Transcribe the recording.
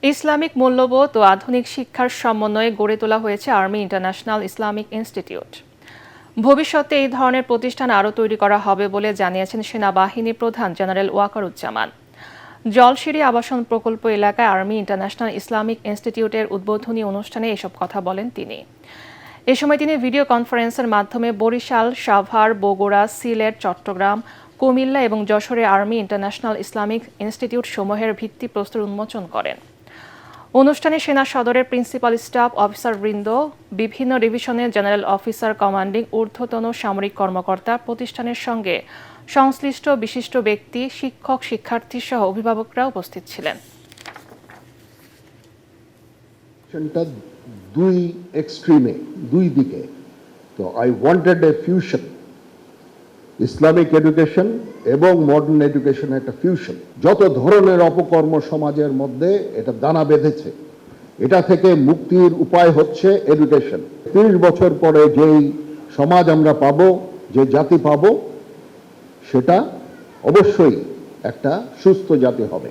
Islamic মূল্যবোধ ও আধুনিক শিক্ষার সমন্বয়ে গড়ে তোলা হয়েছে আর্মি ইন্টারন্যাশনাল ইসলামিক ইনস্টিটিউট। ভবিষ্যতে এই ধরনের প্রতিষ্ঠান আরও তৈরি করা হবে বলে জানিয়েছেন সেনাবাহিনী প্রধান জেনারেল ওয়াকারুজ্জামান। জলশিরি আবাসন প্রকল্প এলাকায় আর্মি ইন্টারন্যাশনাল ইসলামিক ইনস্টিটিউটের উদ্বোধনী অনুষ্ঠানে এসব কথা বলেন তিনি। এ সময় তিনি ভিডিও কনফারেন্সের মাধ্যমে বরিশাল, সাভার, বগুড়া, সিলেট, চট্টগ্রাম, কুমিল্লা এবং যশোরে আর্মি ইন্টারন্যাশনাল ইসলামিক ইনস্টিটিউট সমূহের ভিত্তিপ্রস্তর উন্মোচন করেন। অনুষ্ঠানে সেনা সদরের প্রিন্সিপাল স্টাফ অফিসারবৃন্দ, বিভিন্ন ডিভিশনের জেনারেল অফিসার কমান্ডিং ঊর্ধ্বতন সামরিক কর্মকর্তা, প্রতিষ্ঠানের সঙ্গে সংশ্লিষ্ট বিশিষ্ট ব্যক্তি, শিক্ষক, শিক্ষার্থী সহ অভিভাবকরা উপস্থিত ছিলেন। দুই এক্সট্রিমে, দুই দিকে, তো I wanted a fusion, Islamic education এবং মডার্ন এডুকেশনের একটা ফিউশন। যত ধরনের অপকর্ম সমাজের মধ্যে এটা দানা বেঁধেছে, এটা থেকে মুক্তির উপায় হচ্ছে এডুকেশন। 30 বছর পরে যেই সমাজ আমরা পাবো, যে জাতি পাবো, সেটা অবশ্যই একটা সুস্থ জাতি হবে।